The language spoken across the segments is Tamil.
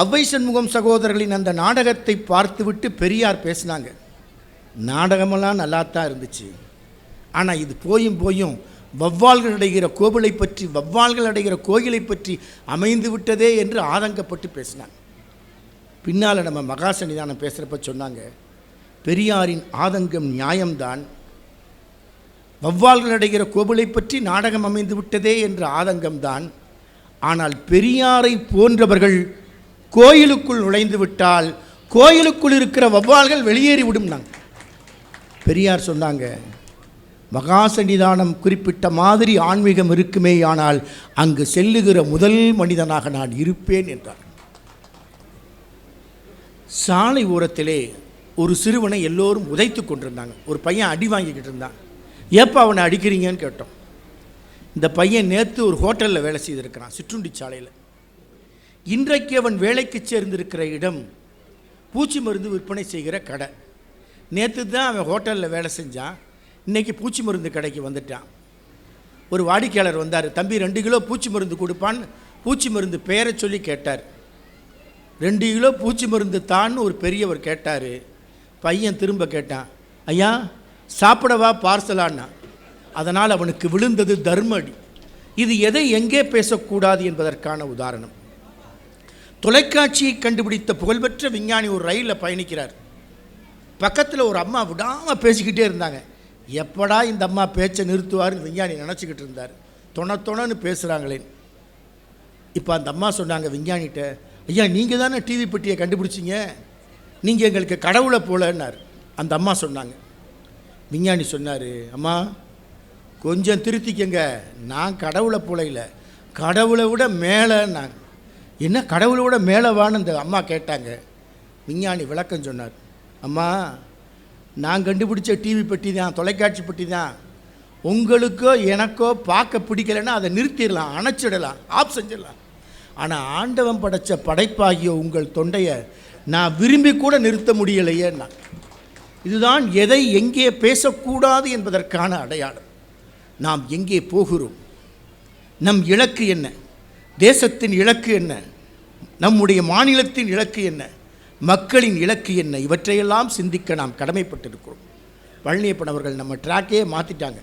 அவ்வை சண்முகம் சகோதரர்களின் அந்த நாடகத்தை பார்த்துவிட்டு பெரியார் பேசினாங்க. நாடகமெல்லாம் நல்லாத்தான் இருந்துச்சு, ஆனால் இது போயும் வௌவால்கள் அடைகிற கோவிலை பற்றி, வௌவால்கள் அடைகிற கோயிலை பற்றி அமைந்து விட்டதே என்று ஆதங்கப்பட்டு பேசினாங்க. பின்னால் நம்ம மகா சன்னிதானம் பேசுகிறப்ப சொன்னாங்க, பெரியாரின் ஆதங்கம் நியாயம்தான், வௌவால்கள் அடைகிற கோவிலை பற்றி நாடகம் அமைந்து விட்டதே என்ற ஆதங்கம்தான். ஆனால் பெரியாரை போன்றவர்கள் கோயிலுக்குள் நுழைந்து விட்டால் கோயிலுக்குள் இருக்கிற வௌவால்கள் வெளியேறி விடும். நாங்கள் பெரியார் சொன்னாங்க, மகா சன்னிதானம் குறிப்பிட்ட மாதிரி ஆன்மீகம் இருக்குமே, ஆனால் அங்கு செல்லுகிற முதல் மனிதனாக நான் இருப்பேன் என்றார். சாலை ஓரத்திலே ஒரு சிறுவனை எல்லோரும் உதைத்து கொண்டிருந்தாங்க. ஒரு பையன் அடி வாங்கிக்கிட்டு இருந்தான். ஏப்பா அவனை அடிக்கிறீங்கன்னு கேட்டோம். இந்த பையன் நேற்று ஒரு ஹோட்டலில் வேலை செய்திருக்கிறான், சிற்றுண்டி சாலையில். இன்றைக்கு அவன் வேலைக்கு சேர்ந்திருக்கிற இடம் பூச்சி மருந்து விற்பனை செய்கிற கடை. நேற்று தான் அவன் ஹோட்டலில் வேலை செஞ்சான், இன்றைக்கி பூச்சி மருந்து கடைக்கு வந்துட்டான். ஒரு வாடிக்கையாளர் வந்தார், தம்பி 2 கிலோ பூச்சி மருந்து கொடுப்பான்னு பூச்சி மருந்து பெயரை சொல்லி கேட்டார். 2 கிலோ பூச்சி மருந்து தான்னு ஒரு பெரியவர் கேட்டார். பையன் திரும்ப கேட்டான், ஐயா சாப்பிடவா பார்சலான்னா. அதனால் அவனுக்கு விழுந்தது தர்மடி. இது எதை எங்கே பேசக்கூடாது என்பதற்கான உதாரணம். தொலைக்காட்சியை கண்டுபிடித்த புகழ்பெற்ற விஞ்ஞானி ஒரு ரயிலில் பயணிக்கிறார். பக்கத்தில் ஒரு அம்மா விடாமல் பேசிக்கிட்டே இருந்தாங்க. எப்படா இந்த அம்மா பேச்சை நிறுத்துவார்னு விஞ்ஞானி நினச்சிக்கிட்டு இருந்தார். தொணன்னு பேசுகிறாங்களேன்னு. இப்போ அந்த அம்மா சொன்னாங்க விஞ்ஞானிகிட்ட, ஐயா நீங்கள் தானே டிவி பெட்டியை கண்டுபிடிச்சிங்க, நீங்கள் எங்களுக்கு கடவுளை போலன்னார். அந்த அம்மா சொன்னாங்க. விஞ்ஞானி சொன்னார், அம்மா கொஞ்சம் திருத்திக்கங்க, நான் கடவுளை போல இல்லை, கடவுளை விட மேலேன்னாங்க. என்ன கடவுளை விட மேலேவான்னு அந்த அம்மா கேட்டாங்க. விஞ்ஞானி விளக்கம் சொன்னார், அம்மா நான் கண்டுபிடிச்ச டிவி பெட்டி தான், தொலைக்காட்சி பெட்டி தான். உங்களுக்கோ எனக்கோ பார்க்க பிடிக்கலைன்னா அதை நிறுத்திடலாம், அணைச்சிடலாம், ஆஃப் செஞ்சிடலாம். ஆனால் ஆண்டவன் படைத்த படைப்பாகிய உங்கள் தொண்டையை நான் விரும்பி கூட நிறுத்த முடியலையேன்னா. இதுதான் எதை எங்கே பேசக்கூடாது என்பதற்கான அடையாளம். நாம் எங்கே போகிறோம், நம் இலக்கு என்ன, தேசத்தின் இலக்கு என்ன, நம்முடைய மாநிலத்தின் இலக்கு என்ன, மக்களின் இலக்கு என்ன, இவற்றையெல்லாம் சிந்திக்க நாம் கடமைப்பட்டிருக்கிறோம். பழனியப்பன் அவர்கள் நம்ம ட்ராக்கே மாற்றிட்டாங்க.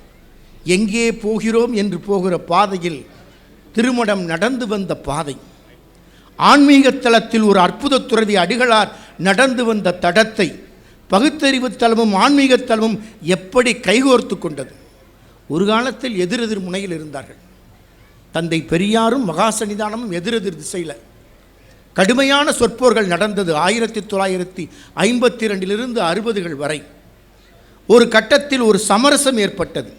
எங்கே போகிறோம் என்று போகிற பாதையில் திருமணம் நடந்து வந்த பாதை, ஆன்மீக தளத்தில் ஒரு அற்புத துறவி அடிகளார் நடந்து வந்த தடத்தை பகுத்தறிவு தளமும் ஆன்மீக தளமும் எப்படி கைகோர்த்து கொண்டது. ஒரு காலத்தில் எதிரெதிர் முனையில் இருந்தார்கள். தந்தை பெரியாரும் மகா சன்னிதானமும் எதிரெதிர் திசையில் கடுமையான சொற்போர்கள் நடந்தது. 1952 60 வரை ஒரு கட்டத்தில் ஒரு சமரசம் ஏற்பட்டது.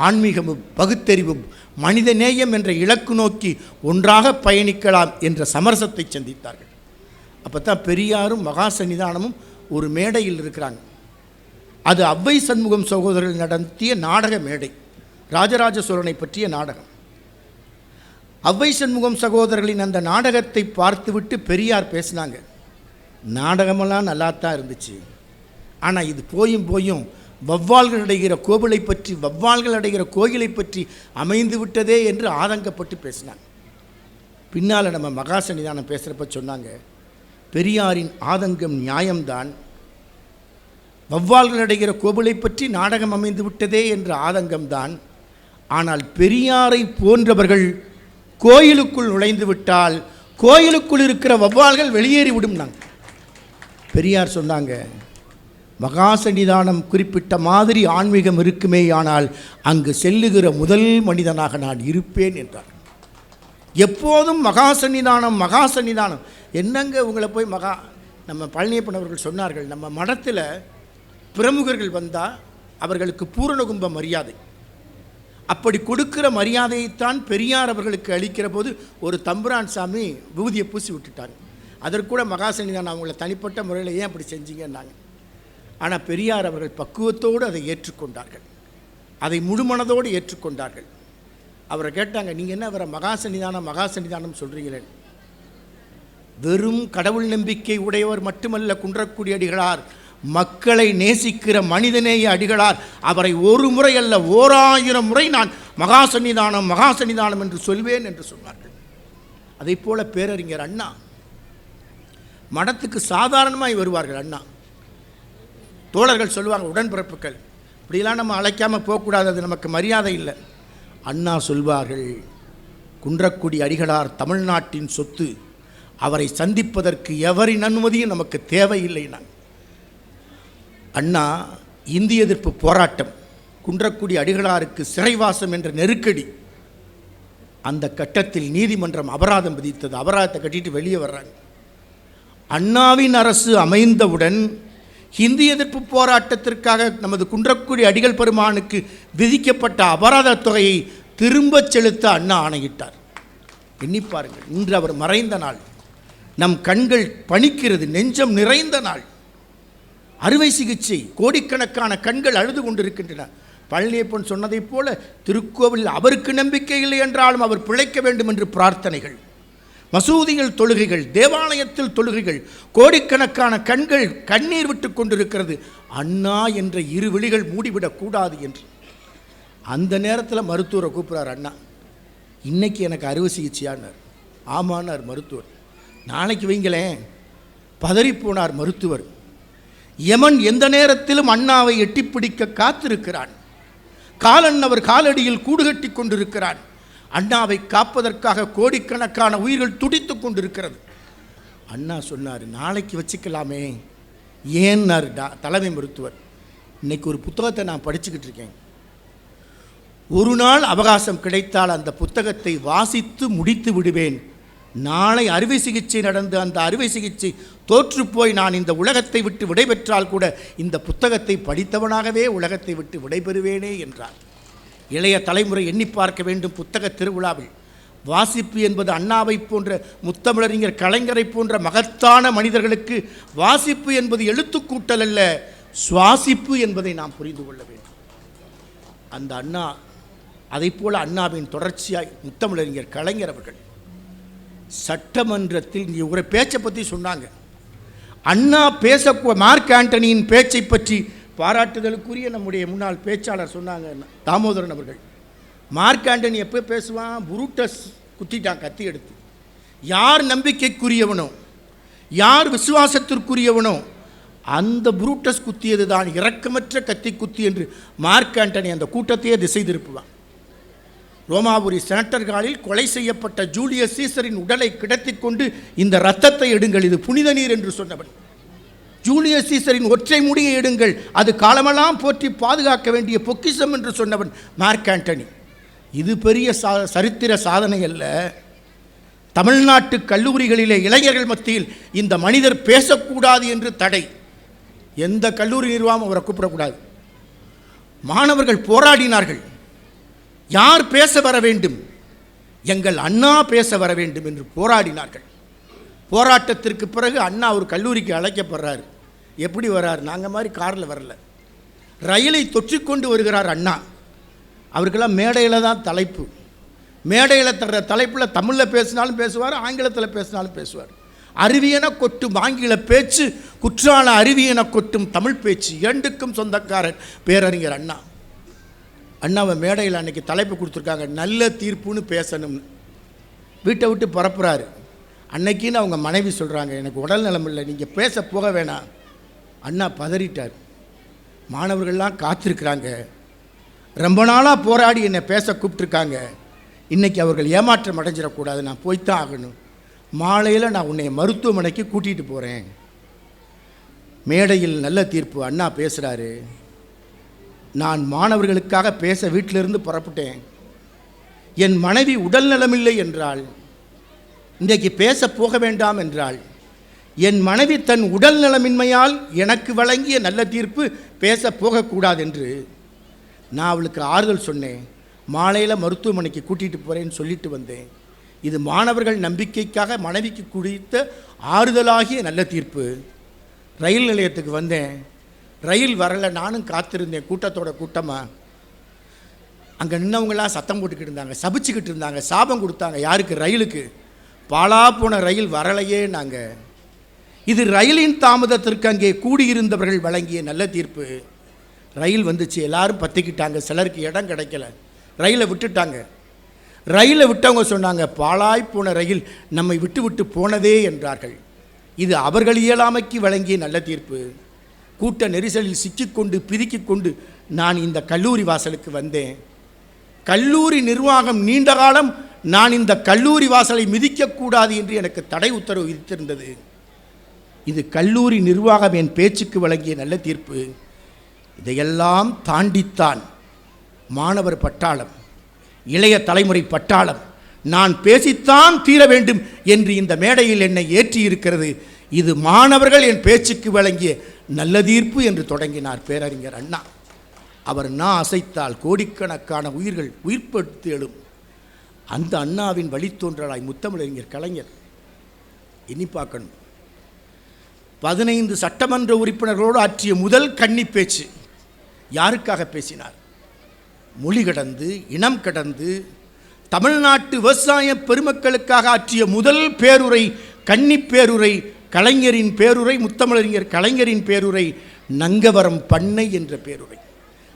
ஆன்மீகமும் பகுத்தறிவும் மனித நேயம் என்ற இலக்கு நோக்கி ஒன்றாக பயணிக்கலாம் என்ற சமரசத்தை சந்தித்தார்கள். அப்போ தான் பெரியாரும் மகா சன்னிதானமும் ஒரு மேடையில் இருக்கிறாங்க. அது அவ்வை சண்முகம் சகோதரர்கள் நடத்திய நாடக மேடை, ராஜராஜ சோழனை பற்றிய நாடகம். அவ்வை சண்முகம் சகோதரர்களின் அந்த நாடகத்தை பார்த்துவிட்டு பெரியார் பேசினாங்க. நாடகமெல்லாம் நல்லாத்தான் இருந்துச்சு, ஆனால் இது போயும் வௌவால்கள் அடைகிற கோவிலை பற்றி, வௌவால்கள் அடைகிற கோயிலை பற்றி அமைந்து விட்டதே என்று ஆதங்கப்பட்டு பேசினாங்க. பின்னால் நம்ம மகா சன்னிதானம் பேசுகிறப்ப சொன்னாங்க, பெரியாரின் ஆதங்கம் நியாயம்தான், வௌவால்கள் அடைகிற கோவிலை பற்றி நாடகம் அமைந்து விட்டதே என்ற ஆதங்கம்தான். ஆனால் பெரியாரை போன்றவர்கள் கோயிலுக்குள் நுழைந்து விட்டால் கோயிலுக்குள் இருக்கிற வௌவால்கள் வெளியேறி விடும். நாங்கள் பெரியார் சொன்னாங்க, மகா சன்னிதானம் குறிப்பிட்ட மாதிரி ஆன்மீகம் இருக்குமே, ஆனால் அங்கு செல்லுகிற முதல் மனிதனாக நான் இருப்பேன் என்றார். எப்போதும் மகா சன்னிதானம் மகா சன்னிதானம் என்னங்க உங்களை போய் நம்ம பழனியப்பன் அவர்கள் சொன்னார்கள், நம்ம மடத்தில் பிரமுகர்கள் வந்தால் அவர்களுக்கு பூரணகும்ப மரியாதை, அப்படி கொடுக்கிற மரியாதையைத்தான் பெரியார் அவர்களுக்கு அளிக்கிற போது ஒரு தம்புரான் சாமி விபூதியை பூசி விட்டுட்டாங்க. அதற்கூட மகா சன்னிதானம் அவங்கள தனிப்பட்ட முறையில் ஏன் அப்படி செஞ்சீங்கன்னாங்க. ஆனால் பெரியார் அவர்கள் பக்குவத்தோடு அதை ஏற்றுக்கொண்டார்கள், அதை முழுமனதோடு ஏற்றுக்கொண்டார்கள். அவரை கேட்டாங்க, நீங்கள் என்ன அவரை மகா சன்னிதானம் சொல்கிறீங்களே? வெறும் கடவுள் நம்பிக்கை உடையவர் மட்டுமல்ல குன்றக்குடி அடிகளார், மக்களை நேசிக்கிற மனிதநேய அடிகளார். அவரை ஒரு முறை அல்ல 1000 முறை நான் மகா சன்னிதானம் என்று சொல்வேன் என்று சொன்னார்கள். அதை போல பேரறிஞர் அண்ணா மடத்துக்கு சாதாரணமாய் வருவார்கள் அண்ணா. தோழர்கள் சொல்லுவாங்க, உடன்பிறப்புகள், இப்படிலாம் நம்ம அழைக்காமல் போகக்கூடாது, அது நமக்கு மரியாதை இல்லை. அண்ணா சொல்வார்கள், குன்றக்குடி அடிகளார் தமிழ்நாட்டின் சொத்து, அவரை சந்திப்பதற்கு எவரின் அனுமதியும் நமக்கு தேவையில்லை. அண்ணா இந்திய எதிர்ப்பு போராட்டம், குன்றக்குடி அடிகளாருக்கு சிறைவாசம் என்ற நெருக்கடி, அந்த கட்டத்தில் நீதிமன்றம் அபராதம் விதித்தது. அபராதத்தை கட்டிட்டு வெளியே வர்றாங்க. அண்ணாவின் அரசு அமைந்தவுடன் இந்திய எதிர்ப்பு போராட்டத்திற்காக நமது குன்றக்குடி அடிகள் பெருமானுக்கு விதிக்கப்பட்ட அபராத தொகையை திரும்பச் செலுத்த அண்ணா ஆணையிட்டார். எண்ணிப்பாருங்கள், இன்று அவர் மறைந்த நாள், நம் கண்கள் பணிக்கிறது, நெஞ்சம் நிறைந்த நாள். அறுவை சிகிச்சை, கோடிக்கணக்கான கண்கள் அழுது கொண்டிருக்கின்றன. பழனியப்பன் சொன்னதைப் போல திருக்கோவிலில் அவருக்கு நம்பிக்கை இல்லை என்றாலும் அவர் பிழைக்க வேண்டும் என்று பிரார்த்தனைகள், மசூதிகள் தொழுகைகள், தேவாலயத்தில் தொழுகைகள், கோடிக்கணக்கான கண்கள் கண்ணீர் விட்டு கொண்டிருக்கிறது. அண்ணா என்ற இரு விழிகள் மூடிவிடக்கூடாது என்று. அந்த நேரத்தில் மருத்துவரை கூப்பிட்றார் அண்ணா. இன்னைக்கு எனக்கு அறுவை சிகிச்சையானார். ஆமானார் மருத்துவர். நாளைக்கு வைங்களேன். பதறிப்போனார் மருத்துவர். யமன் எந்த நேரத்திலும் அண்ணாவை எட்டிப்பிடிக்க காத்திருக்கிறான். காலன் அவர் காலடியில் கூடுகட்டி கொண்டிருக்கிறான். அண்ணாவை காப்பதற்காக கோடிக்கணக்கான உயிர்கள் துடித்து கொண்டிருக்கிறது. அண்ணா சொன்னார், நாளைக்கு வச்சுக்கலாமே. ஏன்னார் தலைமை மருத்துவர். இன்னைக்கு ஒரு புத்தகத்தை நான் படிச்சுக்கிட்டு இருக்கேன். ஒரு நாள் அவகாசம் கிடைத்தால் அந்த புத்தகத்தை வாசித்து முடித்து விடுவேன். நாளை அறுவை சிகிச்சை நடந்து அந்த அறுவை சிகிச்சை தோற்றுப்போய் நான் இந்த உலகத்தை விட்டு விடைபெற்றால் கூட இந்த புத்தகத்தை படித்தவனாகவே உலகத்தை விட்டு விடைபெறுவேனே என்றார். இளைய தலைமுறை எண்ணி பார்க்க வேண்டும். புத்தக திருவிழாவில் வாசிப்பு என்பது அண்ணாவை போன்ற முத்தமிழறிஞர் கலைஞரை போன்ற மகத்தான மனிதர்களுக்கு வாசிப்பு என்பது எழுத்துக்கூட்டல் அல்ல, சுவாசிப்பு என்பதை நாம் புரிந்து கொள்ள வேண்டும். அந்த அண்ணா, அதை போல அண்ணாவின் தொடர்ச்சியாய் முத்தமிழறிஞர் கலைஞர் அவர்கள் சட்டமன்றத்தில் இங்கே ஒரு பேச்சை பற்றி சொன்னாங்க. அண்ணா மார்க் ஆண்டனியின் பேச்சை பற்றி பாராட்டுதலுக்குரிய நம்முடைய முன்னாள் பேச்சாளர் சொன்னாங்க, தாமோதரன் அவர்கள். மார்க் ஆண்டனி எப்போ பேசுவான்? புரூட்டஸ் குத்திட்டான் கத்தி எடுத்து. யார் நம்பிக்கைக்குரியவனோ, யார் விசுவாசத்திற்குரியவனோ அந்த புரூட்டஸ் குத்தியது தான் இரக்கமற்ற கத்தி குத்தி என்று மார்க் ஆண்டனி அந்த கூட்டத்தையே திசை திருப்புவான். ரோமாபுரி செனட்டர்காலில் கொலை செய்யப்பட்ட ஜூலியஸ் சீசரின் உடலை கிடத்தி கொண்டு இந்த இரத்தத்தை எடுங்கள், இது புனித நீர் என்று சொன்னவன். ஜூலியஸ் சீசரின் ஒற்றை முடியை எடுங்கள், அது காலமெல்லாம் போற்றி பாதுகாக்க வேண்டிய பொக்கிஷம் என்று சொன்னவன் மார்க் ஆண்டனி. இது பெரிய சரித்திர சாதனை அல்ல. தமிழ்நாட்டு கல்லூரிகளிலே இளைஞர்கள் மத்தியில் இந்த மனிதர் பேசக்கூடாது என்று தடை. எந்த கல்லூரி நிர்வாகம் அவரை கூப்பிடக்கூடாது. மாணவர்கள் போராடினார்கள். யார் பேச வர வேண்டும்? எங்கள் அண்ணா பேச வர வேண்டும் என்று போராடினார்கள். போராட்டத்திற்கு பிறகு அண்ணா ஒரு கல்லூரிக்கு அழைக்கப்படுறார். எப்படி வர்றார்? நாங்கள் மாதிரி காரில் வரல, ரயிலை தொற்றிக்கொண்டு வருகிறார் அண்ணா. அவருக்கெல்லாம் மேடையில் தான் தலைப்பு. மேடையில் தர்ற தலைப்பில் தமிழில் பேசினாலும் பேசுவார், ஆங்கிலத்தில் பேசினாலும் பேசுவார். அருவியென கொட்டும் ஆங்கில பேச்சு, குற்றால அருவியென கொட்டும் தமிழ் பேச்சு, இரண்டுக்கும் சொந்தக்காரர் பேரறிஞர் அண்ணா. அண்ணாவை மேடையில் அன்றைக்கி தலைப்பு கொடுத்துருக்காங்க, நல்ல தீர்ப்புன்னு பேசணும்னு. வீட்டை விட்டு பரப்புறாரு. அன்னைக்குன்னு அவங்க மனைவி சொல்கிறாங்க, எனக்கு உடல் நலம் இல்லை, நீங்கள் பேச போக வேணாம். அண்ணா பதறிட்டார். மாணவர்கள்லாம் காத்திருக்கிறாங்க, ரொம்ப நாளாக போராடி என்னை பேச கூப்பிட்டுருக்காங்க, இன்றைக்கி அவர்கள் ஏமாற்றம் அடைஞ்சிடக்கூடாது, நான் போய்த்தான் ஆகணும். மாலையில் நான் உன்னை மருத்துவமனைக்கு கூட்டிகிட்டு போகிறேன். மேடையில் நல்ல தீர்ப்பு அண்ணா பேசுகிறாரு. நான் மாணவர்களுக்காக பேச வீட்டிலிருந்து புறப்பட்டேன். என் மனைவி உடல் நலமில்லை என்றால், இன்றைக்கு பேச போக வேண்டாம் என்றால், என் மனைவி தன் உடல் நலமின்மையால் எனக்கு வழங்கிய நல்ல தீர்ப்பு பேச போகக்கூடாது என்று நான் அவளுக்கு ஆறுதல் சொன்னேன். மாலையில் மருத்துவமனைக்கு கூட்டிகிட்டு போகிறேன்னு சொல்லிட்டு வந்தேன். இது மாணவர்கள் நம்பிக்கைக்காக மனைவிக்கு குடித்த ஆறுதலாகிய நல்ல தீர்ப்பு. ரயில் நிலையத்துக்கு வந்தேன். ரயில் வரலை, நானும் காத்திருந்தேன். கூட்டத்தோட கூட்டமாக அங்கே நின்னவங்களாம் சத்தம் போட்டுக்கிட்டு இருந்தாங்க, சபிச்சுக்கிட்டு இருந்தாங்க, சாபம் கொடுத்தாங்க. யாருக்கு? ரயிலுக்கு. பாலா போன ரயில் வரலையே. நாங்கள் இது ரயிலின் தாமதத்திற்கு அங்கே கூடியிருந்தவர்கள் வழங்கிய நல்ல தீர்ப்பு. ரயில் வந்துச்சு, எல்லாரும் பற்றிக்கிட்டாங்க, சிலருக்கு இடம் கிடைக்கல, ரயிலை விட்டுட்டாங்க. ரயிலை விட்டவங்க சொன்னாங்க, பாலாய் போன ரயில் நம்மை விட்டு விட்டு போனதே என்றார்கள். இது அவர்கள் இயலாமைக்கு வழங்கிய நல்ல தீர்ப்பு. கூட்ட நெரிசலில் சிக்கிக்கொண்டு பிதுக்கிக்கொண்டு நான் இந்த கல்லூரி வாசலுக்கு வந்தேன். கல்லூரி நிர்வாகம் நீண்ட காலம் நான் இந்த கல்லூரி வாசலை மிதிக்கக்கூடாது என்று எனக்கு தடை உத்தரவு விதித்திருந்தது. இது கல்லூரி நிர்வாகம் என் பேச்சுக்கு வழங்கிய நல்ல தீர்ப்பு. இதையெல்லாம் தாண்டித்தான் மாணவர் பட்டாளம், இளைய தலைமுறை பட்டாளம் நான் பேசித்தான் தீர வேண்டும் என்று இந்த மேடையில் என்னை ஏற்றியிருக்கிறது. இது மாணவர்கள் என் பேச்சுக்கு வழங்கிய நல்ல தீர்ப்பு என்று தொடங்கினார் பேரறிஞர் அண்ணா. அவர் அசைத்தால் கோடிக்கணக்கான உயிர்கள் உயிர்ப்படுத்தி எழும். அந்த அண்ணாவின் வழித்தோன்றலாய் முத்தமிழறிஞர் கலைஞர். எண்ணி பார்க்கணும், 15 சட்டமன்ற உறுப்பினர்களோடு ஆற்றிய முதல் கன்னி பேச்சு யாருக்காக பேசினார்? மொழி கடந்து இனம் கடந்து தமிழ்நாட்டு விவசாய பெருமக்களுக்காக ஆற்றிய முதல் பேருரை கன்னி பேருரை, கலைஞரின் பேருரை, முத்தமிழறிஞர் கலைஞரின் பேருரை, நங்கவரம் பண்ணை என்ற பேருரை.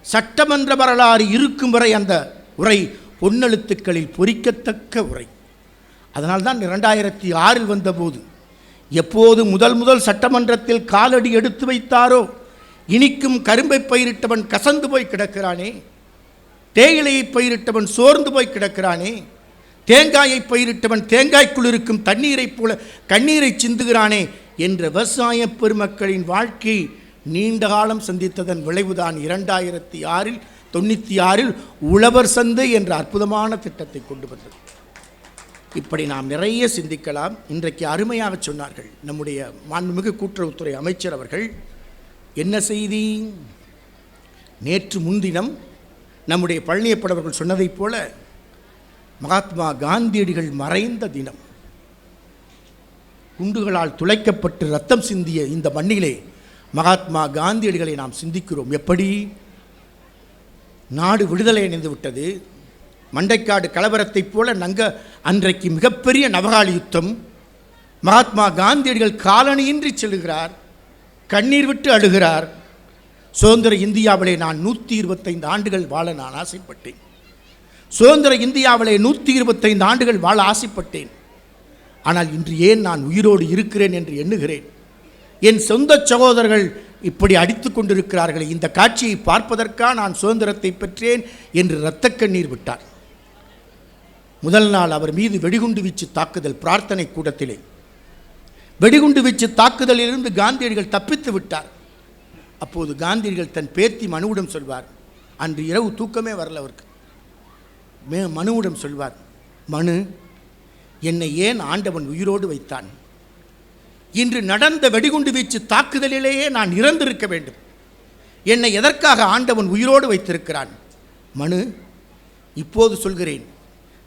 சட்டமன்ற வரலாறு இருக்கும் வரை அந்த உரை பொன்னெழுத்துக்களில் பொறிக்கத்தக்க உரை. அதனால்தான் 2006 வந்தபோது எப்போது முதல் சட்டமன்றத்தில் காலடி எடுத்து வைத்தாரோ, இனிக்கும் கரும்பை பயிரிட்டவன் கசந்து போய் கிடக்கிறானே, தேயிலையை பயிரிட்டவன் சோர்ந்து போய் கிடக்கிறானே, தேங்காயை பயிரிட்டவன் தேங்காய்க்குள் இருக்கும் தண்ணீரைப் போல கண்ணீரை சிந்துகிறானே என்ற விவசாய பெருமக்களின் வாழ்க்கை நீண்ட காலம் சந்தித்ததன் விளைவுதான் 2006 உழவர் சந்தை என்ற அற்புதமான திட்டத்தை கொண்டு வந்தது. இப்படி நாம் நிறைய சிந்திக்கலாம். இன்றைக்கு அருமையாக சொன்னார்கள் நம்முடைய மாண்புமிகு கூட்டுறவுத்துறை அமைச்சர் அவர்கள். என்ன செய்தி? நேற்று முன்தினம் நம்முடைய பழனியப்படவர்கள் சொன்னதைப் போல மகாத்மா காந்தியடிகள் மறைந்த தினம். குண்டுகளால் துளைக்கப்பட்டு ரத்தம் சிந்திய இந்த மண்ணிலே மகாத்மா காந்தியடிகளை நாம் சிந்திக்கிறோம். எப்படி? நாடு விடுதலை அடைந்து விட்டது. மண்டைக்காடு கலவரத்தைப் போல அன்றைக்கு மிகப்பெரிய நவகாலி யுத்தம். மகாத்மா காந்தியடிகள் காலணியின்றி செல்கிறார், கண்ணீர் விட்டு அழுகிறார். சுதந்திர இந்தியாவிலே நான் 125 ஆண்டுகள் வாழ நான் ஆசைப்பட்டேன். சுதந்திர இந்தியாவிலே 125 ஆண்டுகள் வாழ ஆசைப்பட்டேன். ஆனால் இன்று ஏன் நான் உயிரோடு இருக்கிறேன் என்று எண்ணுகிறேன். என் சொந்த சகோதரர்கள் இப்படி அடித்து கொண்டிருக்கிறார்கள். இந்த காட்சியை பார்ப்பதற்காக நான் சுதந்திரத்தை பெற்றேன் என்று இரத்த கண்ணீர் விட்டார். முதல் நாள் அவர் மீது வெடிகுண்டு வீச்சு தாக்குதல், பிரார்த்தனை கூடத்திலே வெடிகுண்டு வீச்சு தாக்குதலிலிருந்து காந்தியடிகள் தப்பித்து விட்டார். அப்போது காந்தியடிகள் தன் பேத்தி மனுவிடம் சொல்வார், அன்று இரவு தூக்கமே வரல அவருக்கு. மனுவிடம் சொல்வார், மனு, என்னை ஏன் ஆண்டவன் உயிரோடு வைத்தான்? இன்று நடந்த வெடிகுண்டு வீச்சு தாக்குதலிலேயே நான் இறந்திருக்க வேண்டும். என்னை எதற்காக ஆண்டவன் உயிரோடு வைத்திருக்கிறான்? மனு, இப்போது சொல்கிறேன்,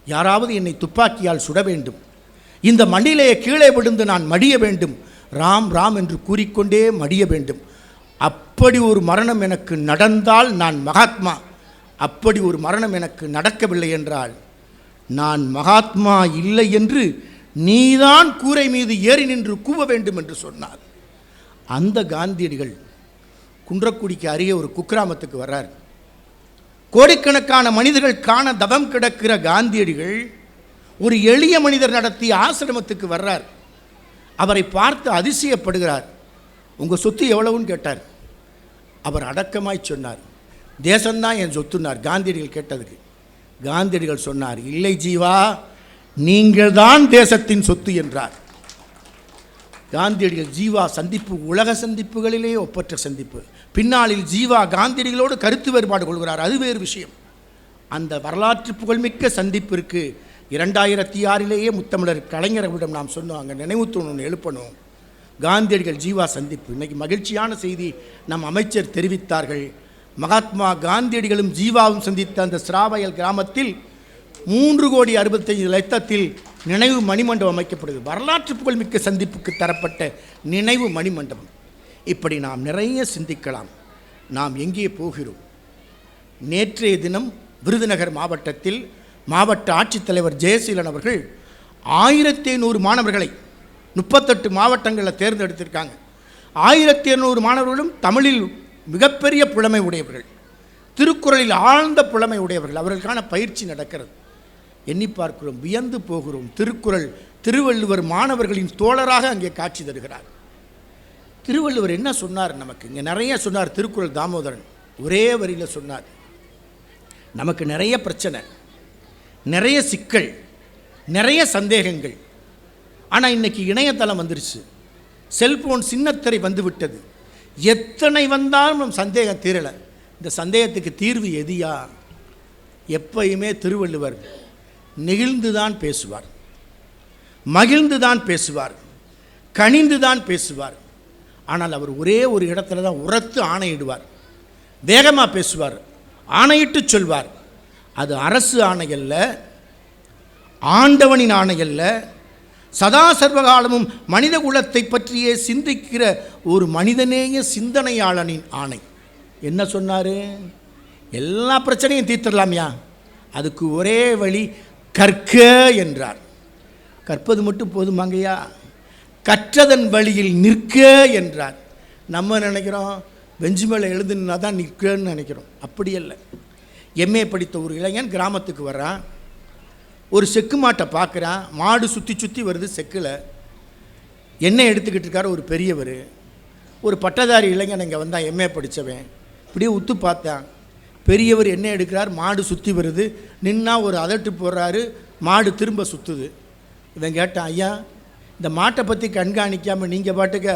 யாராவது என்னை துப்பாக்கியால் சுட வேண்டும். இந்த மண்ணிலே கீழே விழுந்து நான் மடிய வேண்டும். ராம் ராம் என்று கூறிக்கொண்டே மடிய வேண்டும். அப்படி ஒரு மரணம் எனக்கு நடந்தால் நான் மகாத்மா. அப்படி ஒரு மரணம் எனக்கு நடக்கவில்லை என்றால் நான் மகாத்மா இல்லை என்று நீதான் கூரை மீது ஏறி நின்று கூவ வேண்டும் என்று சொன்னார். அந்த காந்தியடிகள் குன்றக்குடிக்கு அருகே ஒரு குக்கிராமத்துக்கு வர்றார். கோடிக்கணக்கான மனிதர்கள் காண தவம் கிடக்கிற காந்தியடிகள் ஒரு எளிய மனிதர் நடத்திய ஆசிரமத்துக்கு வர்றார். அவரை பார்த்து அதிசயப்படுகிறார். உங்கள் சொத்து எவ்வளவுன்னு கேட்டார். அவர் அடக்கமாய் சொன்னார், தேசம்தான் என் சொத்துனார். காந்தியடிகள் கேட்டதுக்கு காந்தியடிகள் சொன்னார், இல்லை ஜீவா, நீங்கள் தான் தேசத்தின் சொத்து என்றார். காந்தியடிகள் ஜீவா சந்திப்பு உலக சந்திப்புகளிலே ஒப்பற்ற சந்திப்பு. பின்னாளில் ஜீவா காந்தியடிகளோடு கருத்து வேறுபாடு கொள்கிறார், அது வேறு விஷயம். அந்த வரலாற்று புகழ்மிக்க சந்திப்பிற்கு 2006 முத்தமிழர் கலைஞர்களிடம் நாம் சொன்னோம், அங்கே நினைவு தூண் எழுப்பணும். காந்தியடிகள் ஜீவா சந்திப்பு. இன்றைக்கி மகிழ்ச்சியான செய்தி நம் அமைச்சர் தெரிவித்தார்கள். மகாத்மா காந்தியடிகளும் ஜீவாவும் சந்தித்த அந்த சிராவயல் கிராமத்தில் 3,65,00,000 நினைவு மணிமண்டபம் அமைக்கப்படுது. வரலாற்று புகழ்மிக்க சந்திப்புக்கு தரப்பட்ட நினைவு மணிமண்டபம். இப்படி நாம் நிறைய சிந்திக்கலாம். நாம் எங்கே போகிறோம்? நேற்றைய தினம் விருதுநகர் மாவட்டத்தில் மாவட்ட ஆட்சித்தலைவர் ஜெயசீலன் அவர்கள் 1500 மாணவர்களை 38 மாவட்டங்களில் தேர்ந்தெடுத்திருக்காங்க. 1500 மாணவர்களும் தமிழில் மிகப்பெரிய புலமை உடையவர்கள், திருக்குறளில் ஆழ்ந்த புலமை உடையவர்கள். அவர்களுக்கான பயிற்சி நடக்கிறது. எண்ணி பார்க்கிறோம், வியந்து போகிறோம். திருக்குறள் திருவள்ளுவர் மாணவர்களின் தோழராக அங்கே காட்சி தருகிறார். திருவள்ளுவர் என்ன சொன்னார் நமக்கு? இங்கே நிறைய சொன்னார். திருக்குறள் தாமோதரன் ஒரே வரியில் சொன்னார், நமக்கு நிறைய பிரச்சனை, நிறைய சிக்கல், நிறைய சந்தேகங்கள். ஆனால் இன்றைக்கி இணையதளம் வந்துருச்சு, செல்ஃபோன் சின்னத்திரை வந்து விட்டது. எத்தனை வந்தாலும் நம் சந்தேகம் தீரலை. இந்த சந்தேகத்துக்கு தீர்வு எதியா? எப்பயுமே திருவள்ளுவர் நெகிழ்ந்து தான் பேசுவார், மகிழ்ந்து தான் பேசுவார், கனிந்து தான் பேசுவார். ஆனால் அவர் ஒரே ஒரு இடத்துல தான் உரத்து ஆணையிடுவார், வேகமாக பேசுவார், ஆணையிட்டு சொல்வார். அது அரசு ஆணையல்ல, ஆண்டவனின் ஆணையல்ல, சதா சர்வகாலமும் மனித குலத்தை பற்றியே சிந்திக்கிற ஒரு மனிதநேய சிந்தனையாளனின் ஆணை. என்ன சொன்னார்? எல்லா பிரச்சனையும் தீர்த்திடலாம்யா, அதுக்கு ஒரே வழி கற்க என்றார். கற்பது மட்டும் போதுமாங்கய்யா, கற்றதன் வழியில் நிற்க என்றார். நம்ம நினைக்கிறோம் பெஞ்சு மேலே எழுதுனா தான் நிற்கன்னு நினைக்கிறோம். அப்படி இல்லை. எம்ஏ படித்த ஒரு இளைஞன் கிராமத்துக்கு வர்றான், ஒரு செக்கு மாட்டை பார்க்குறான், மாடு சுற்றி சுற்றி வருது செக்கில். எண்ணெய் எடுத்துக்கிட்டு இருக்கார் ஒரு பெரியவர். ஒரு பட்டதாரி இளைஞன் இங்கே வந்தான், எம்ஏ படித்தவன். இப்படியே உத்து பார்த்தான், பெரியவர் எண்ணெய் எடுக்கிறார், மாடு சுற்றி வருது, நின்னா ஒரு அதட்டு போடுறாரு, மாடு திரும்ப சுற்றுது. இவன் கேட்டான், ஐயா இந்த மாட்டை பற்றி கண்காணிக்காமல் நீங்கள் பாட்டுக்க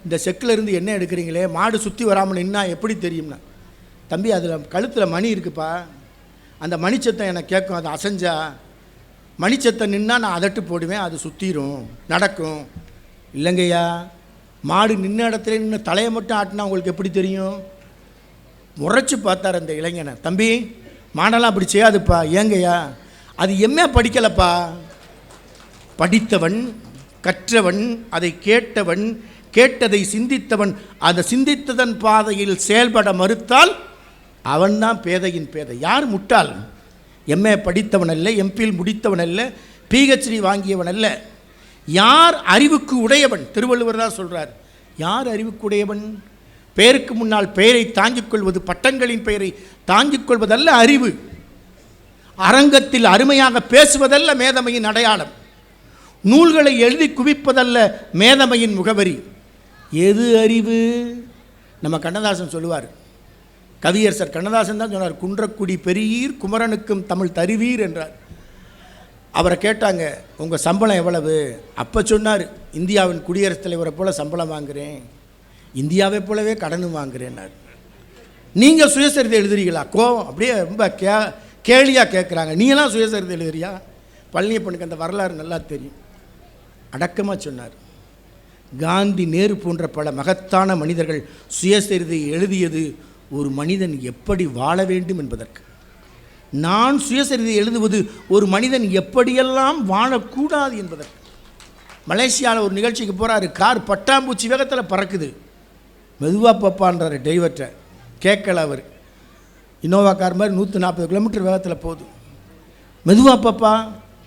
இந்த செக்கில் இருந்து எண்ணெய் எடுக்கிறீங்களே, மாடு சுற்றி வராமல் நின்னா எப்படி தெரியும்னா? தம்பி அதில் கழுத்தில் மணி இருக்குப்பா, அந்த மணிச்சத்தம் எனக்கு கேட்கும், அது அசைஞ்சா மணிச்சத்தம் நின்னா நான் அதட்டு போடுவேன், அது சுற்றிடும் நடக்கும். இல்லைங்கய்யா, மாடு நின்ன இடத்துல நின்று தலையை மட்டும் ஆட்டினா உங்களுக்கு எப்படி தெரியும்? முறைச்சி பார்த்தார் அந்த இளைஞனை. தம்பி மாடெல்லாம் அப்படி செய்யாதுப்பா. ஏங்கய்யா? அது எம்ஏ படிக்கலப்பா. படித்தவன், கற்றவன், அதை கேட்டவன், கேட்டதை சிந்தித்தவன், அதை சிந்தித்ததன் பாதையில் செயல்பட மறுத்தால் அவன்தான் பேதையின் பேதை. யார் முட்டாள்? எம்ஏ படித்தவன் அல்ல, எம்பியில் முடித்தவன் அல்ல, பிஹெச்டி வாங்கியவன் அல்ல. யார் அறிவுக்கு உடையவன்? திருவள்ளுவர் தான் சொல்கிறார். யார் அறிவுக்கு உடையவன்? பெயருக்கு முன்னால் பெயரை தாங்கிக் கொள்வது, பட்டங்களின் பெயரை தாங்கிக் கொள்வதல்ல அறிவு. அரங்கத்தில் அருமையாக பேசுவதல்ல மேதமையின் அடையாளம். நூல்களை எழுதி குவிப்பதல்ல மேதமையின் முகவரி. எது அறிவு? நம்ம கண்ணதாசன் சொல்லுவார், கவியரசர் கண்ணதாசன் தான் சொன்னார், குன்றக்குடி பெரியீர் குமரனுக்கும் தமிழ் தருவீர் என்றார். அவரை கேட்டாங்க, உங்கள் சம்பளம் எவ்வளவு? அப்போ சொன்னார், இந்தியாவின் குடியரசுத் தலைவரை போல் சம்பளம் வாங்குகிறேன், இந்தியாவை போலவே கடனும் வாங்குகிறேன்னார். நீங்கள் சுயசரிதை எழுதுறீங்களா? கோவம் அப்படியே ரொம்ப கேலியாக கேட்குறாங்க. நீங்களாம் சுயசரிதை எழுதுறியா? பழனியப்பனுக்கு அந்த வரலாறு நல்லா தெரியும். அடக்கமாக சொன்னார். காந்தி, நேரு போன்ற பல மகத்தான மனிதர்கள் சுயசரிதை எழுதியது ஒரு மனிதன் எப்படி வாழ வேண்டும் என்பதற்கு. நான் சுயசரிதை எழுதுவது ஒரு மனிதன் எப்படியெல்லாம் வாழக்கூடாது என்பதற்கு. மலேசியாவில் ஒரு நிகழ்ச்சிக்கு போகிறாரு, கார் பட்டாம்பூச்சி வேகத்தில் பறக்குது. மெதுவாக பப்பான்றார் டிரைவர்கிட்ட. கேட்கல அவர். இனோவா கார் மாதிரி 140 கிலோமீட்டர் வேகத்தில் போகுது. மெதுவாக பப்பா.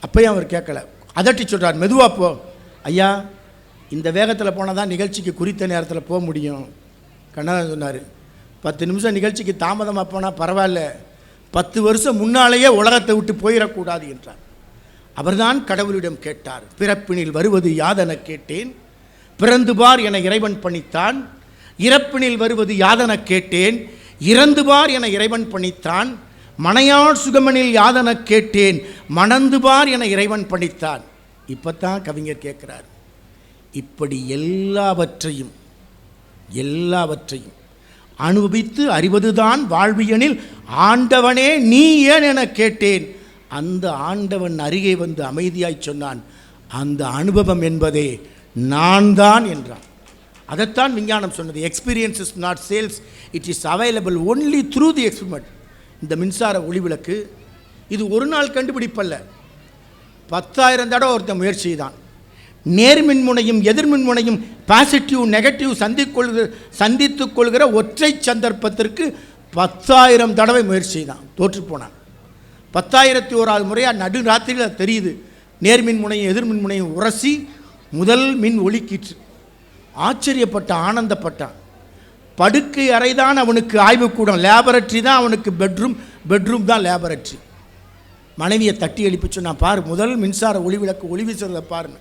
அப்பையும் அவர் கேட்கல, அதட்டி சொல்கிறார், மெதுவாக போ. ஐயா இந்த வேகத்தில் போனால் தான் நிகழ்ச்சிக்கு குறித்த நேரத்தில் போக முடியும். கண்ணதாசன் சொன்னார், 10 நிமிஷம் நிகழ்ச்சிக்கு தாமதமாக போனால் பரவாயில்ல, 10 வருஷம் முன்னாலேயே உலகத்தை விட்டு போயிடக்கூடாது என்றார். அவர்தான் கடவுளிடம் கேட்டார், பிறப்பினில் வருவது யாதென கேட்டேன், பிறந்து பார் என இறைவன் பணித்தான். இறப்பினில் வருவது யாதென கேட்டேன், இறந்து பார் என இறைவன் பணித்தான். மனையாள் சுகமனில் யாதென கேட்டேன், மணந்து பார் என இறைவன் பணித்தான். இப்போ தான் கவிஞர் கேட்குறார், இப்படி எல்லாவற்றையும் அனுபவித்து அறிவதுதான் வாழ்வியனில் ஆண்டவனே நீ ஏன் என கேட்டேன். அந்த ஆண்டவன் அருகே வந்து அமைதியாய் சொன்னான், அந்த அனுபவம் என்பதே நான் தான் என்றான். அதைத்தான் விஞ்ஞானம் சொன்னது. Experience is not sales, it is available only through the experiment. இந்த மின்சார ஒளிவிளக்கு இது ஒரு நாள் கண்டுபிடிப்பல்ல, 10,000 தடவை ஒருத்த முயற்சி தான். நேர்மின்முனையும் எதிர்மின்முனையும் பாசிட்டிவ் நெகட்டிவ் சந்தித்துக் கொள்கிற ஒற்றை சந்தர்ப்பத்திற்கு 10,000 தடவை முயற்சி தான். தோற்றுப்போனான். 10,001வது முறையாக நடுராத்திரியில் தெரியுது, நேர்மின்முனையும் எதிர்மின்முனையும் உரசி முதல் மின் ஒளிக்கிற்று. ஆச்சரியப்பட்டான், ஆனந்தப்பட்டான். படுக்கை அறைதான் அவனுக்கு ஆய்வுக்கூடம், லேபரட்டரி தான் அவனுக்கு பெட்ரூம் தான் லேபரட்டரி. மனைவியை தட்டி எழுப்பி சொன்னா, பாரு முதல் மின்சார ஒளி விளக்கு ஒளி வீசுறதை பாருங்க.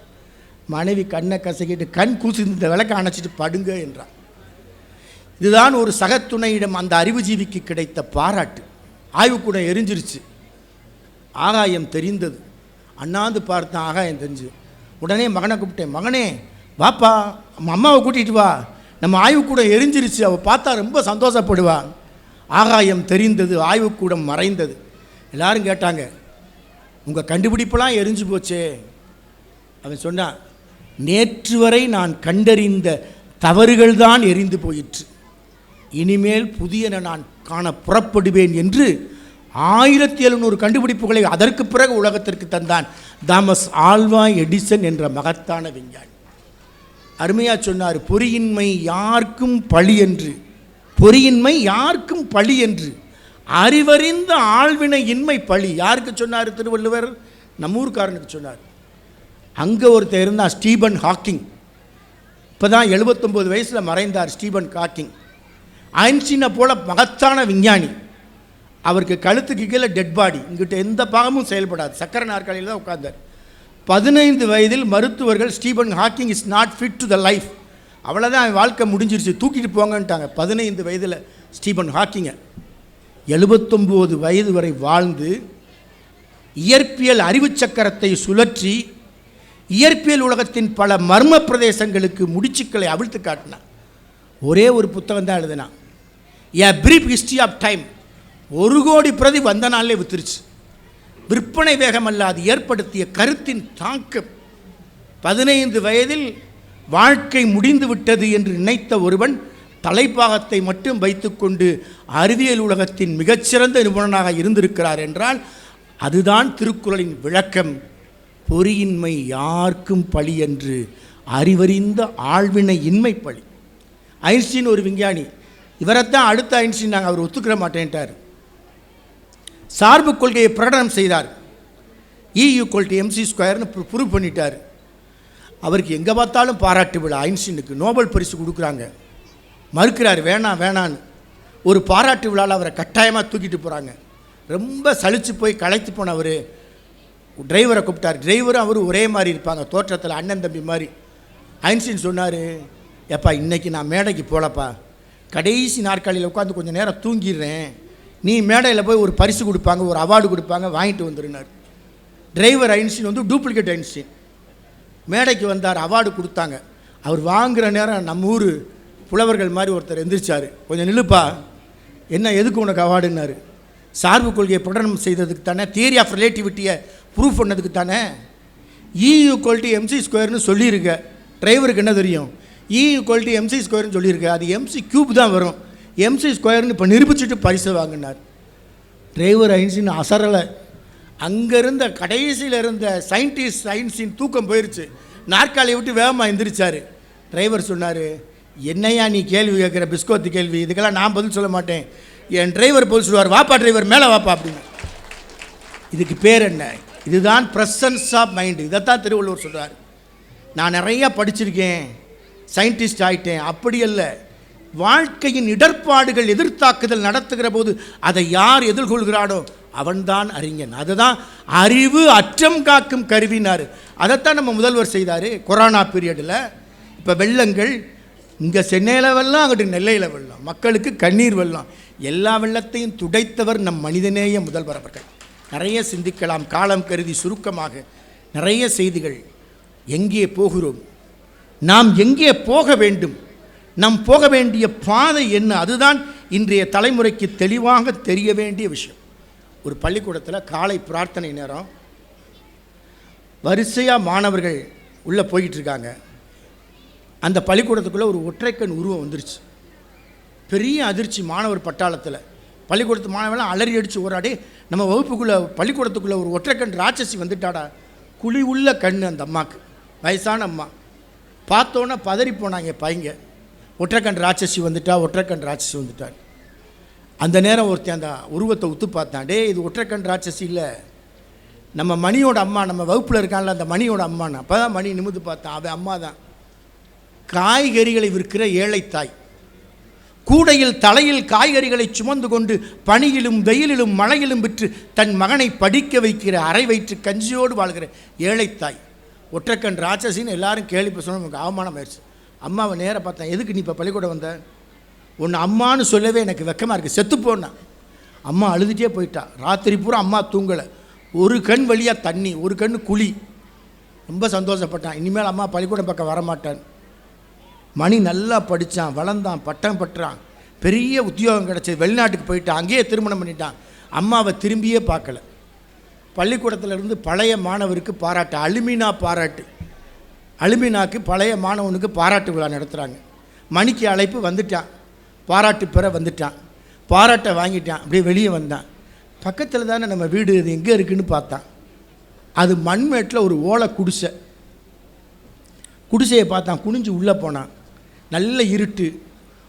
மனைவி கண்ணை கசக்கிட்டு கண் கூசி இந்த விளக்கை அணைச்சிட்டு படுங்க என்றான். இதுதான் ஒரு சகத்துணையிடம் அந்த அறிவுஜீவிக்கு கிடைத்த பாராட்டு. ஆய்வுக்கூட எரிஞ்சிருச்சு, ஆகாயம் தெரிந்தது. அண்ணாந்து பார்த்தேன், ஆகாயம் தெரிஞ்சு. உடனே மகனை கூப்பிட்டேன், மகனே வாப்பா, அம்மாவை கூட்டிகிட்டு வா, நம்ம ஆய்வுக்கூடம் எரிஞ்சிருச்சு, அவள் பார்த்தா ரொம்ப சந்தோஷப்படுவா. ஆகாயம் தெரிந்தது, ஆய்வுக்கூடம் மறைந்தது. எல்லாரும் கேட்டாங்க, உங்கள் கண்டுபிடிப்பெல்லாம் எரிஞ்சு போச்சே. அவன் சொன்னான், நேற்று வரை நான் கண்டறிந்த தவறுகள் தான் எரிந்து போயிற்று, இனிமேல் புதியன நான் காண புறப்படுவேன் என்று 1700 கண்டுபிடிப்புகளை அதற்கு பிறகு உலகத்திற்கு தந்தான் தாமஸ் ஆல்வா எடிசன் என்ற மகத்தான விஞ்ஞானி. அருமையாக சொன்னார், பொறியின்மை யாருக்கும் பழி என்று, பொறியின்மை யாருக்கும் பழி என்று, அறிவறிந்த ஆழ்வினை இன்மை பழி. யாருக்கு சொன்னார் திருவள்ளுவர்? நம்மூர்காரனுக்கு சொன்னார். அங்கே ஒருத்தர் இருந்தார், ஸ்டீபன் ஹாக்கிங். இப்போ தான் 79 வயசில் மறைந்தார் ஸ்டீபன் ஹாக்கிங். ஐன்ஸ்டீனை போல மகத்தான விஞ்ஞானி. அவருக்கு கழுத்துக்கு கீழே டெட் பாடி, இங்கிட்ட எந்த பாகமும் செயல்படாது, சக்கர நாற்காலியில் தான் உட்கார்ந்தார். 15 வயதில் மருத்துவர்கள் Stephen Hawking is not fit to the life, அவ்வளோதான் அவன் வாழ்க்கை முடிஞ்சிருச்சு, தூக்கிட்டு போங்கன்ட்டாங்க. 15 வயதில் ஸ்டீபன் ஹாக்கிங்கை 79 வயது வரை வாழ்ந்து இயற்பியல் அறிவு சக்கரத்தை சுழற்றி இயற்பியல் உலகத்தின் பல மர்ம பிரதேசங்களுக்கு முடிச்சுக்களை அவிழ்த்து காட்டினான். ஒரே ஒரு புத்தகம் தான் எழுதினான், a brief history of time. 1 crore பிரதி வந்த நாளிலே வித்துருச்சு. விற்பனை வேகம் அல்ல, அது ஏற்படுத்திய கருத்தின் தாக்கம். 15 வயதில் வாழ்க்கை முடிந்து விட்டது என்று நினைத்த ஒருவன் தலைப்பாகத்தை மட்டும் வைத்துக்கொண்டு அறிவியல் உலகத்தின் மிகச்சிறந்த நிபுணனாக இருந்திருக்கிறார் என்றால் அதுதான் திருக்குறளின் விளக்கம். பொறியின்மை யாருக்கும் பழி என்று, அறிவறிந்த ஆழ்வினை இன்மை பழி. ஐன்ஸ்டீன் ஒரு விஞ்ஞானி, இவரைத்தான் அடுத்த ஐன்ஸ்டீன் நாங்கள் அவர் ஒத்துக்கிற மாட்டேன்ட்டார். சார்பு கொள்கையை பிரகடனம் செய்தார். E=mc² ப்ரூவ் பண்ணிட்டார். அவருக்கு எங்கே பார்த்தாலும் பாராட்டு விழா. ஐன்ஸ்டீனுக்கு நோபல் பரிசு கொடுக்குறாங்க, மறுக்கிறார், வேணாம் வேணான்னு. ஒரு பாராட்டு விழாவில் அவரை கட்டாயமாக தூக்கிட்டு போகிறாங்க. ரொம்ப சலிச்சு போய் களைத்து போனவர் டிரைவரை கூப்பிட்டார். டிரைவரும் அவர் ஒரே மாதிரி இருப்பாங்க தோற்றத்தில், அண்ணன் தம்பி மாதிரி. ஐன்ஸ்டீன் சொன்னார், எப்பா இன்றைக்கி நான் மேடைக்கு போகலப்பா, கடைசி நாற்காலியில் உட்காந்து கொஞ்சம் நேரம் தூங்கிடுறேன், நீ மேடையில் போய் ஒரு பரிசு கொடுப்பாங்க, ஒரு அவார்டு கொடுப்பாங்க, வாங்கிட்டு வந்துருந்தார். டிரைவர் ஐன்ஸ்டீன் வந்து டூப்ளிகேட் ஐன்ஸ்டீன். மேடைக்கு வந்தார், அவார்டு கொடுத்தாங்க. அவர் வாங்குகிற நேரம் நம்ம ஊர் புலவர்கள் மாதிரி ஒருத்தர் எந்திரிச்சார், கொஞ்சம் நில்லுப்பா, என்ன எதுக்கு உனக்கு அவார்டுன்னாரு. சார்பு கொள்கையை பிரகடனம் செய்ததுக்கு தானே, தியரி ஆஃப் ரிலேட்டிவிட்டியை ப்ரூவ் பண்ணதுக்கு தானே. E=mc² சொல்லியிருக்க. டிரைவருக்கு என்ன தெரியும்? E=mc² சொல்லியிருக்க, அது mc³ தான் வரும், mc² இப்போ நிரூபிச்சுட்டு பரிசு வாங்கினார். டிரைவர் ஐன்ஸ்டீன் அசரலை. அங்கே இருந்த கடைசியில் இருந்த சயின்டிஸ்ட் ஐன்ஸ்டீன் தூக்கம் போயிடுச்சு, நாற்காலியை விட்டு வேகமாக எந்திரிச்சார். டிரைவர் சொன்னார், என்னையா நீ கேள்வி கேட்குற, பிஸ்கோத்து கேள்வி, இதுக்கெல்லாம் நான் பதில் சொல்ல மாட்டேன். என் டிரைவர் பதில் சொல்லுவார், வாப்பா டிரைவர் மேலே வாப்பா அப்படின்னு. இதுக்கு பேர் என்ன? இதுதான் ப்ரெசன்ஸ் ஆஃப் மைண்டு. இதைத்தான் திருவள்ளுவர் சொல்கிறார். நான் நிறையா படிச்சிருக்கேன், சயின்டிஸ்ட் ஆகிட்டேன், அப்படி அல்ல. வாழ்க்கையின் இடர்பாடுகள் எதிர்த்தாக்குதல் நடத்துகிற போது அதை யார் எதிர்கொள்கிறானோ அவன்தான் அறிஞன். அதுதான் அறிவு அற்றம் காக்கும் கருவினார். அதைத்தான் நம்ம முதல்வர் செய்தார். கொரோனா பீரியடில் இப்போ வெள்ளங்கள், இங்கே சென்னையில் வெள்ளம், அங்கிட்டு நெல்லையில் வெள்ளம், மக்களுக்கு கண்ணீர் வெள்ளம், எல்லா வெள்ளத்தையும் துடைத்தவர் நம் மனிதநேய முதல்வர் அவர்கள். நிறைய சிந்திக்கலாம், காலம் கருதி சுருக்கமாக நிறைய செய்திகள். எங்கே போகிறோம், நாம் எங்கே போக வேண்டும், நாம் போக வேண்டிய பாதை என்ன, அதுதான் இன்றைய தலைமுறைக்கு தெளிவாக தெரிய வேண்டிய விஷயம். ஒரு பள்ளிக்கூடத்தில் காலை பிரார்த்தனை நேரம், வரிசையாக மாணவர்கள் உள்ளே போய்கிட்டுருக்காங்க. அந்த பள்ளிக்கூடத்துக்குள்ளே ஒரு ஒற்றைக்கண் உருவம் வந்துருச்சு. பெரிய அதிர்ச்சி மாணவர் பட்டாளத்தில். பள்ளிக்கூடத்து மாணவர்களாம் அலறி அடித்து ஓராடே, நம்ம வகுப்புக்குள்ளே பள்ளிக்கூடத்துக்குள்ளே ஒரு ஒற்றைக்கண் ராட்சசி வந்துட்டாடா. குழி உள்ள கண் அந்த அம்மாவுக்கு, வயசான அம்மா. பார்த்தோன்னே பதறி போனாங்க பையங்க, ஒற்றைக்கண் ராட்சசி வந்துட்டா, ஒற்றைக்கண் ராட்சசி வந்துட்டார். அந்த நேரம் ஒருத்தன் அந்த உருவத்தை உத்து பார்த்தான், டே இது ஒற்றைக்கண் ராட்சசி இல்லை, நம்ம மணியோட அம்மா, நம்ம வகுப்பில் இருக்கான்ல அந்த மணியோட அம்மான்னு. அப்போ தான் மணி நிமிந்து பார்த்தான், அவன் அம்மா தான். காய்கறிகளை விற்கிற ஏழை தாய், கூடையில் தலையில் காய்கறிகளை சுமந்து கொண்டு பனியிலும் வெயிலிலும் மழையிலும் விற்று தன் மகனை படிக்க வைக்கிற அரை வயிற்று கஞ்சியோடு வாழ்கிற ஏழைத்தாய். ஒற்றைக்கண் ராட்சசின்னு எல்லாரும் கேள்வி சொன்ன எனக்கு அவமானம் ஆயிடுச்சு. அம்மாவை நேராக பார்த்தேன். எதுக்கு நீ இப்போ பள்ளிக்கூடம் வந்த? ஒன்று அம்மானு சொல்லவே எனக்கு வெக்கமாக இருக்குது. செத்துப்போனா. அம்மா அழுதுகிட்டே போயிட்டா. ராத்திரி பூரா அம்மா தூங்கலை. ஒரு கண் வழியாக தண்ணி, ஒரு கண் குழி. ரொம்ப சந்தோஷப்பட்டான். இனிமேல் அம்மா பள்ளிக்கூடம் பக்கம் வரமாட்டான். மணி நல்லா படித்தான், வளர்ந்தான், பட்டம் பெற்றான், பெரிய உத்தியோகம் கிடச்சி வெளிநாட்டுக்கு போயிட்டான். அங்கேயே திருமணம் பண்ணிட்டான். அம்மாவை திரும்பியே பார்க்கல. பள்ளிக்கூடத்திலிருந்து பழைய மாணவருக்கு பாராட்டு, அலுமினா பாராட்டு. அலுமினாக்கு பழைய மாணவனுக்கு பாராட்டு விழா நடத்துகிறாங்க. மணிக்கு அழைப்பு. வந்துட்டான். பாராட்டு பெற வந்துட்டான். பாராட்டை வாங்கிட்டான். அப்படியே வெளியே வந்தான். பக்கத்தில் தானே நம்ம வீடு, இது எங்கே இருக்குதுன்னு பார்த்தான். அது மண்மேட்டில் ஒரு ஓலை குடிசை. குடிசையை பார்த்தான். குனிஞ்சு உள்ளே போனான். நல்ல இருட்டு.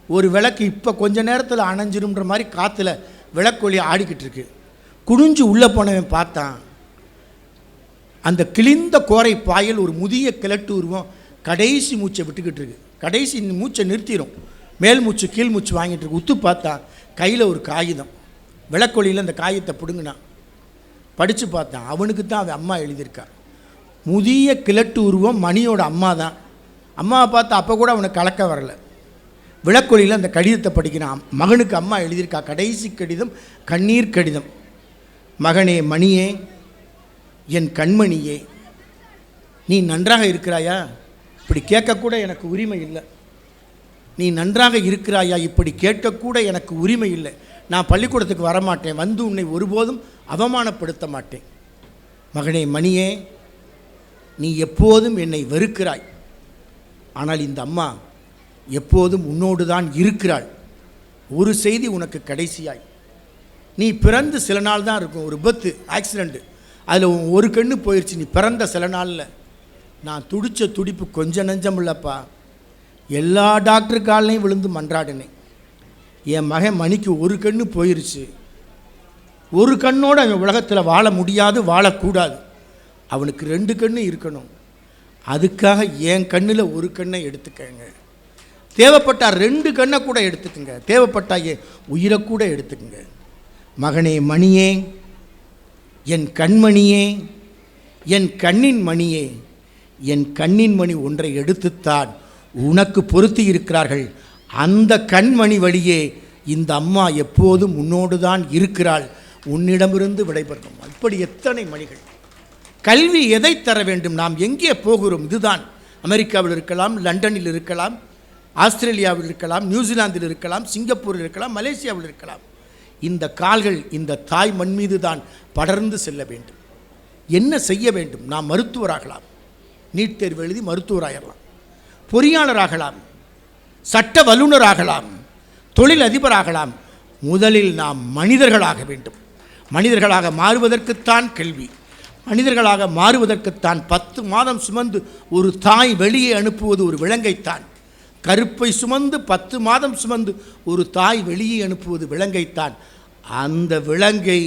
ஒரு விளக்கு இப்போ கொஞ்ச நேரத்தில் அணைஞ்சிரும்ன்ற மாதிரி காற்றுல விளக்கொலி ஆடிக்கிட்டு இருக்கு. குனிஞ்சு உள்ளே போனவன் பார்த்தான். அந்த கிழிந்த கோரை பாயில் ஒரு முதிய கிழட்டு உருவம் கடைசி மூச்சை விட்டுக்கிட்டு இருக்கு. கடைசி மூச்சை நிறுத்திடும். மேல் மூச்சு கீழ் மூச்சு வாங்கிட்டு இருக்கு. உத்து பார்த்தான். கையில் ஒரு காகிதம். விளக்கொலியில் அந்த காகிதத்தை பிடுங்கினான். படித்து பார்த்தான். அவனுக்கு தான் அவன் அம்மா எழுதியிருக்கா. முதிய கிழட்டு உருவம் மணியோட அம்மா தான். அம்மாவை பார்த்தா அப்போ கூட அவனுக்கு கலக்க வரலை. விளக்கொலியில் அந்த கடிதத்தை படிக்கிறான். மகனுக்கு அம்மா எழுதியிருக்கா. கடைசி கடிதம் கண்ணீர் கடிதம். மகனே, மணியே, என் கண்மணியே, நீ நன்றாக இருக்கிறாயா? இப்படி கேட்கக்கூட எனக்கு உரிமை இல்லை. நீ நன்றாக இருக்கிறாயா? இப்படி கேட்கக்கூட எனக்கு உரிமை இல்லை. நான் பள்ளிக்கூடத்துக்கு வரமாட்டேன். வந்து உன்னை ஒருபோதும் அவமானப்படுத்த மாட்டேன். மகனே, மணியே, நீ எப்போதும் என்னை வெறுக்கிறாய். ஆனால் இந்த அம்மா எப்போதும் உன்னோடு தான் இருக்கிறாள். ஒரு செய்தி உனக்கு கடைசியாய். நீ பிறந்து சில நாள் தான் இருக்கும். ஒரு விபத்து, ஆக்சிடெண்ட்டு, அதில் ஒரு கண்ணு போயிடுச்சு. நீ பிறந்த சில நாளில் நான் துடித்த துடிப்பு கொஞ்சம் நஞ்சம் இல்லைப்பா. எல்லா டாக்டர் காலையும் விழுந்து மன்றாடினேன். என் மகன் மணிக்கு ஒரு கண்ணு போயிடுச்சு. ஒரு கண்ணோடு அவன் உலகத்தில் வாழ முடியாது, வாழக்கூடாது. அவனுக்கு 2 கண்ணு இருக்கணும். அதுக்காக என் கண்ணில் ஒரு கண்ணை எடுத்துக்கங்க. தேவைப்பட்டால் 2 கண்ணை கூட எடுத்துக்கங்க. தேவைப்பட்டால் என் உயிரை கூட எடுத்துக்கங்க. மகனே, மணியே, என் கண்மணியே, என் கண்ணின் மணியே, என் கண்ணின் மணி ஒன்றை எடுத்துத்தான் உனக்கு பொருத்தி இருக்கிறார்கள். அந்த கண்மணி வழியே இந்த அம்மா எப்போதும் உன்னோடு தான் இருக்கிறாள். உன்னிடமிருந்து விடைபெறணும். இப்படி எத்தனை மணிகள். கல்வி எதை தர வேண்டும்? நாம் எங்கே போகிறோம்? இதுதான். அமெரிக்காவில் இருக்கலாம், லண்டனில் இருக்கலாம், ஆஸ்திரேலியாவில் இருக்கலாம், நியூசிலாந்தில் இருக்கலாம், சிங்கப்பூரில் இருக்கலாம், மலேசியாவில் இருக்கலாம். இந்த கால்கள் இந்த தாய் மண் மீது தான் படர்ந்து செல்ல வேண்டும். என்ன செய்ய வேண்டும்? நாம் மருத்துவராகலாம். நீட் தேர்வு எழுதி மருத்துவராகலாம், பொறியாளராகலாம், சட்ட வல்லுநராகலாம், தொழில் அதிபராகலாம். முதலில் நாம் மனிதர்களாக வேண்டும். மனிதர்களாக மாறுவதற்குத்தான் கல்வி. மனிதர்களாக மாறுவதற்குத்தான் 10 மாதம் சுமந்து ஒரு தாய் வெளியே அனுப்புவது ஒரு விலங்கைத்தான். கருப்பை சுமந்து 10 மாதம் சுமந்து ஒரு தாய் வெளியே அனுப்புவது விலங்கைத்தான். அந்த விலங்கை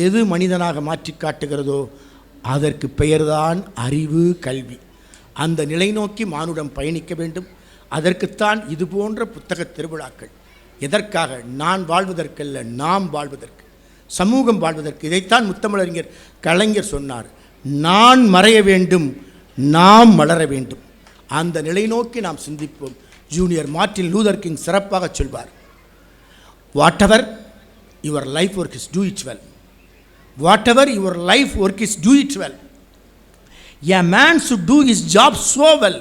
எது மனிதனாக மாற்றி காட்டுகிறதோ அதற்கு பெயர்தான் அறிவு, கல்வி. அந்த நிலை நோக்கி மானுடம் பயணிக்க வேண்டும். அதற்குத்தான் இது போன்ற புத்தக திருவிழாக்கள். எதற்காக? நான் வாழ்வதற்கல்ல, நாம் வாழ்வதற்கு, சமூகம் வாழ்வதற்கு. இதைத்தான் முத்தமிழறிஞர் கலைஞர் சொன்னார். நான் மறைய வேண்டும், நாம் மலர வேண்டும். அந்த நிலை நோக்கி நாம் சிந்திப்போம். ஜூனியர் மார்ட்டின் லூதர் கிங் சிறப்பாக சொல்வார், what ever your life work is, do it well. What ever your life work is, do it well. A man should do his job so well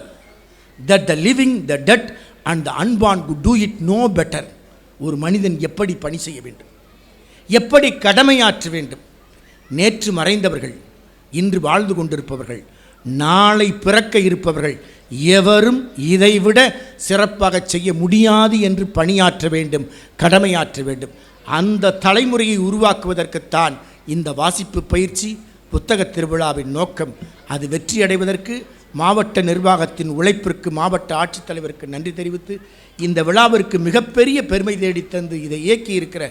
that the living, the dead and the unborn could do it no better. ஒரு மனிதன் எப்படி பணி செய்ய வேண்டும், எப்படி கடமையாற்ற வேண்டும். நேற்று மறைந்தவர்கள், இன்று வாழ்ந்து கொண்டிருப்பவர்கள், நாளை பிறக்க இருப்பவர்கள் எவரும் இதைவிட சிறப்பாக செய்ய முடியாது என்று பணியாற்ற வேண்டும், கடமையாற்ற வேண்டும். அந்த தலைமுறையை உருவாக்குவதற்குத்தான் இந்த வாசிப்பு பயிற்சி, புத்தக திருவிழாவின் நோக்கம். அது வெற்றியடைவதற்கு மாவட்ட நிர்வாகத்தின் உழைப்பிற்கு மாவட்ட ஆட்சித்தலைவருக்கு நன்றி தெரிவித்து, இந்த விழாவிற்கு மிகப்பெரிய பெருமை தேடித்தந்து இதை இயக்கியிருக்கிற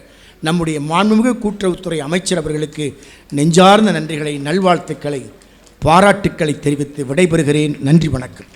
நம்முடைய மாண்புமிகு கூட்டுறவுத்துறை அமைச்சர் அவர்களுக்கு நெஞ்சார்ந்த நன்றிகளை, நல்வாழ்த்துக்களை, பாராட்டுக்களை தெரிவித்து விடைபெறுகிறேன். நன்றி, வணக்கம்.